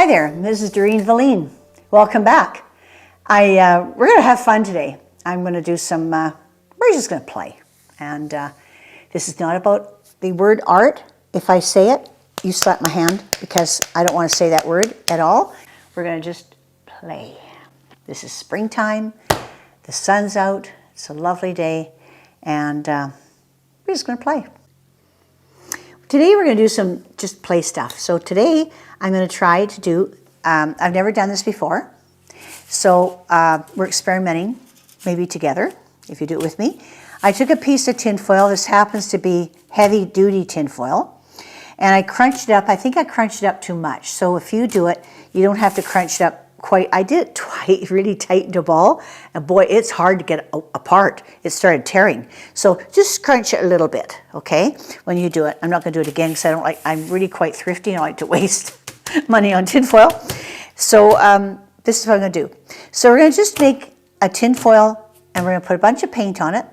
Hi there, this is Doreen Velin. Welcome back. We're going to have fun today. I'm going to do some, we're just going to play. And this is not about the word art. If I say it, you slap my hand because I don't want to say that word at all. We're going to just play. This is springtime. The sun's out. It's a lovely day. And we're just going to play. Today we're going to do some just play stuff. So today I'm going to try to do, I've never done this before. So we're experimenting, maybe together, if you do it with me. I took a piece of tinfoil. This happens to be heavy duty tinfoil. And I crunched it up. I think I crunched it up too much. So if you do it, you don't have to crunch it up quite. I did it twice, really tight into a ball. And boy, it's hard to get apart. It started tearing. So just crunch it a little bit, okay? When you do it. I'm not going to do it again because I don't like, I'm really quite thrifty and I like to waste money on tinfoil. So this is what I'm going to do. So we're going to just make a tinfoil and we're going to put a bunch of paint on it.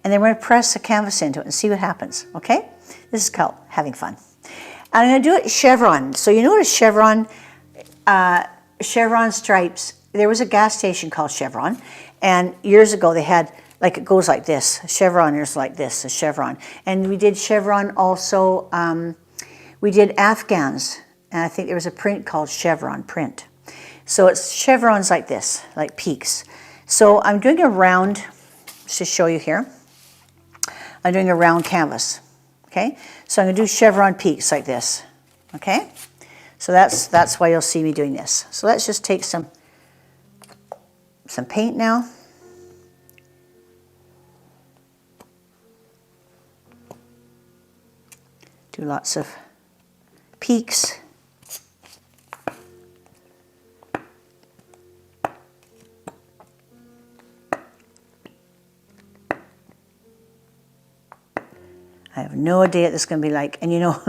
And then we're going to press the canvas into it and see what happens, okay? This is called having fun. I'm going to do it chevron. So you know what a chevron, chevron stripes. There was a gas station called Chevron, and years ago they had, like it goes like this. A chevron is like this, a chevron. And we did chevron also, we did Afghans, and I think there was a print called chevron print. So it's chevrons like this, like peaks. So I'm doing a round, just to show you here. I'm doing a round canvas, okay? So I'm going to do chevron peaks like this, okay? So that's why you'll see me doing this. So let's just take some paint now. Do lots of peaks. I have no idea what this is going to be like. And you know,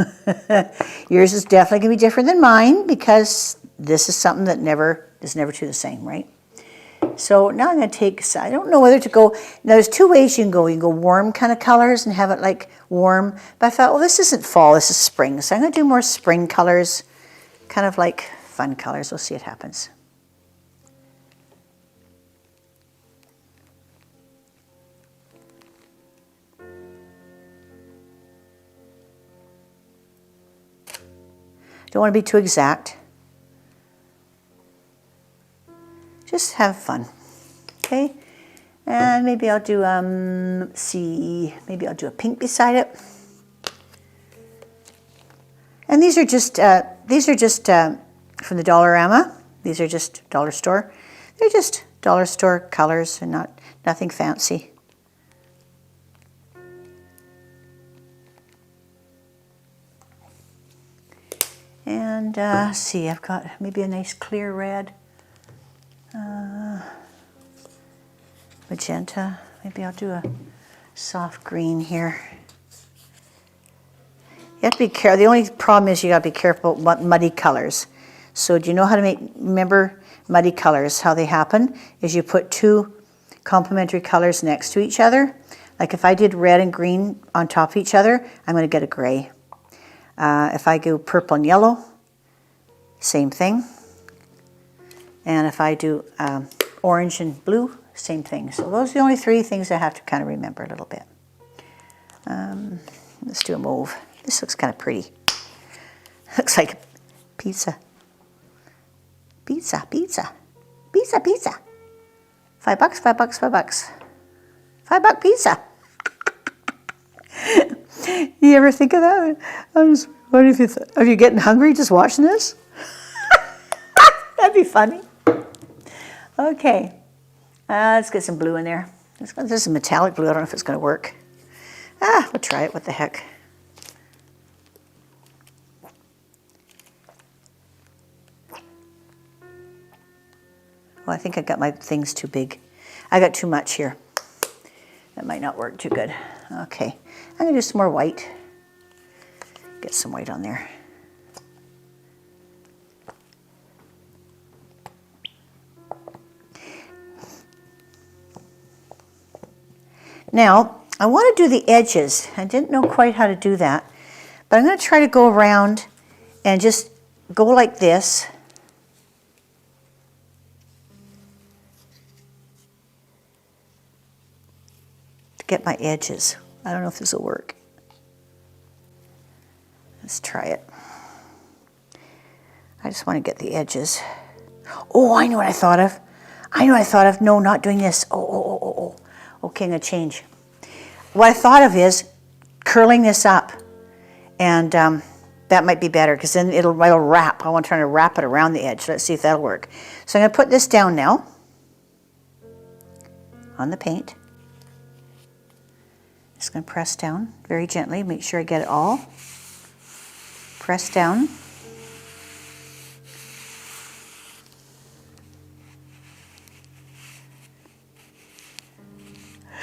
yours is definitely going to be different than mine because this is something that is never two the same, right? So now I'm going to take, I don't know whether to go, now there's two ways you can go. You can go warm kind of colors and have it like warm. But I thought, well, this isn't fall, this is spring. So I'm going to do more spring colors, kind of like fun colors. We'll see what happens. Don't want to be too exact. Just have fun, okay? And maybe I'll do, maybe I'll do a pink beside it. And these are just from the Dollarama. These are just dollar store. They're just dollar store colors and nothing fancy. And see, I've got maybe a nice clear red, magenta. Maybe I'll do a soft green here. You have to be careful. The only problem is you got to be careful about muddy colors. So do you know how to remember muddy colors? How they happen is you put two complementary colors next to each other. Like if I did red and green on top of each other, I'm going to get a gray. If I go purple and yellow, same thing. And if I do orange and blue, same thing. So those are the only three things I have to kind of remember a little bit. Let's do a mauve. This looks kind of pretty. Looks like pizza. Pizza, pizza. Pizza, pizza. $5, $5, $5. $5 pizza. You ever think of that? I'm just wondering if are you getting hungry just watching this? That'd be funny. Okay, let's get some blue in there. This is metallic blue. I don't know if it's going to work. We'll try it. What the heck? Well, I think I got my things too big. I got too much here. That might not work too good. Okay, I'm going to do some more white. Get some white on there. Now, I want to do the edges. I didn't know quite how to do that, but I'm going to try to go around and just go like this get my edges. I don't know if this will work. Let's try it. I just want to get the edges. Oh, I know what I thought of. No, not doing this. Oh. Okay, I'm going to change. What I thought of is curling this up. And that might be better because then it'll wrap. I want to try to wrap it around the edge. Let's see if that'll work. So I'm going to put this down now on the paint. Just going to press down very gently. Make sure I get it all. Press down.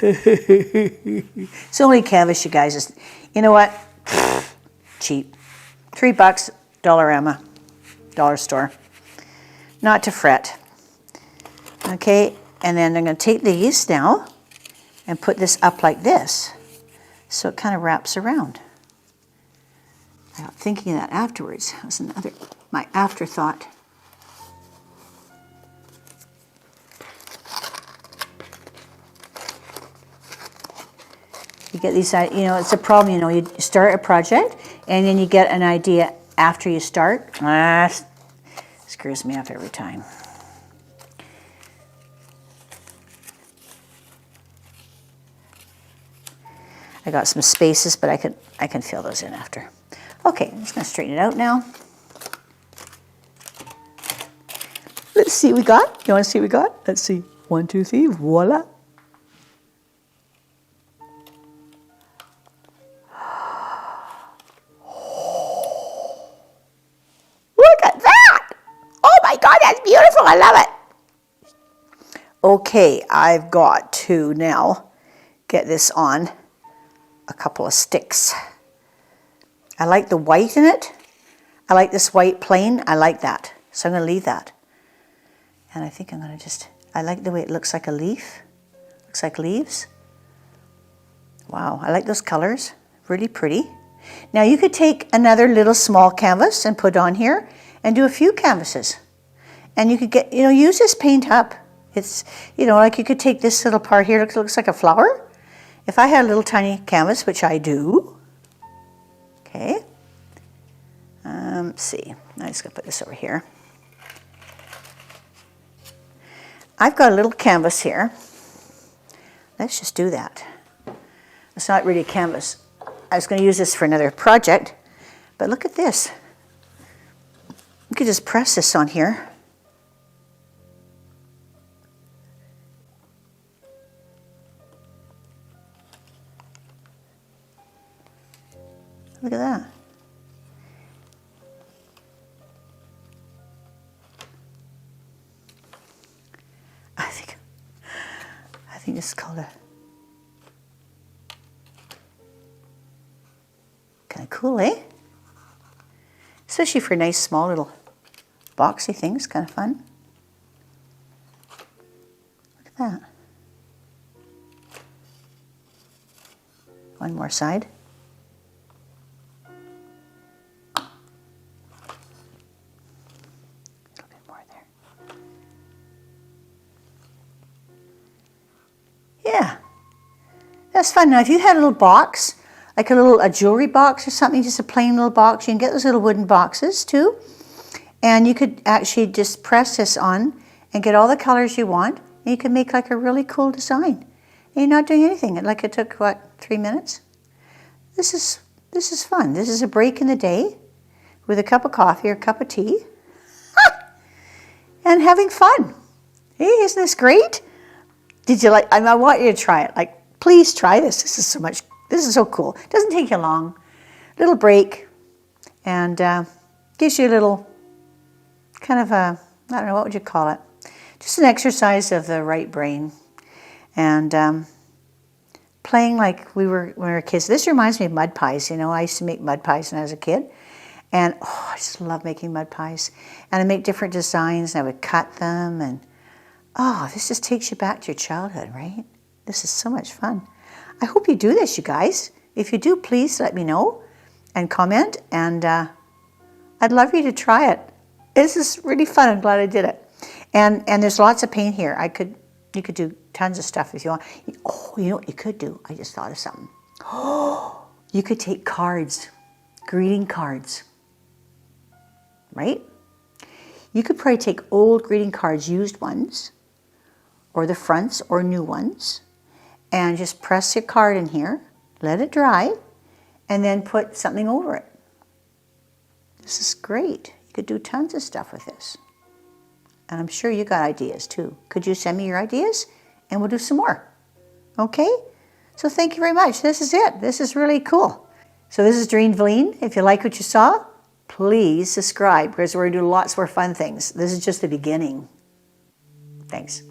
It's only canvas, you guys. Just, you know what? Cheap. $3, Dollarama, dollar store. Not to fret. Okay, and then I'm going to take these now and put this up like this, so it kind of wraps around. I'm thinking of that afterwards. That was my afterthought. You get these, you know, it's a problem, you know, you start a project and then you get an idea after you start. Screws me up every time. I got some spaces, but I can fill those in after. Okay, I'm just going to straighten it out now. Let's see what we got. You want to see what we got? Let's see. 1, 2, 3. Voila. Look at that! Oh my God, that's beautiful. I love it. Okay, I've got to now get this on a couple of sticks. I like the white in it. I like this white plain. I like that. So I'm going to leave that. And I think I'm going to just, I like the way it looks like a leaf. Looks like leaves. Wow, I like those colors. Really pretty. Now you could take another little small canvas and put on here and do a few canvases. And you could get, you know, use this paint up. It's, you know, like you could take this little part here, it looks like a flower. If I had a little tiny canvas, which I do, okay, let's see, I'm just going to put this over here. I've got a little canvas here. Let's just do that. It's not really a canvas. I was going to use this for another project, but look at this. You could just press this on here. Look at that. I think this is called a kind of cool, eh? Especially for nice small little boxy things, kind of fun. Look at that. One more side. Yeah, that's fun. Now, if you had a little box, like a jewelry box or something, just a plain little box, you can get those little wooden boxes too. And you could actually just press this on and get all the colors you want. And you can make like a really cool design. And you're not doing anything. Like it took, what, 3 minutes? This is fun. This is a break in the day with a cup of coffee or a cup of tea. And having fun. Hey, isn't this great? Did you like, I want you to try it. Like, please try this. This is so cool. It doesn't take you long. Little break. And gives you a little, kind of a, I don't know, what would you call it? Just an exercise of the right brain. And playing like when we were kids. This reminds me of mud pies. You know, I used to make mud pies when I was a kid. And, oh, I just love making mud pies. And I make different designs, and I would cut them, and oh, this just takes you back to your childhood, right? This is so much fun. I hope you do this, you guys. If you do, please let me know and comment. And I'd love you to try it. This is really fun. I'm glad I did it. And there's lots of paint here. I could You could do tons of stuff if you want. Oh, you know what you could do? I just thought of something. Oh, you could take cards, greeting cards, right? You could probably take old greeting cards, used ones, or the fronts or new ones, and just press your card in here, let it dry, and then put something over it. This is great. You could do tons of stuff with this. And I'm sure you got ideas too. Could you send me your ideas? And we'll do some more. Okay? So thank you very much. This is it. This is really cool. So this is Doreen Velin. If you like what you saw, please subscribe because we're going to do lots more fun things. This is just the beginning. Thanks.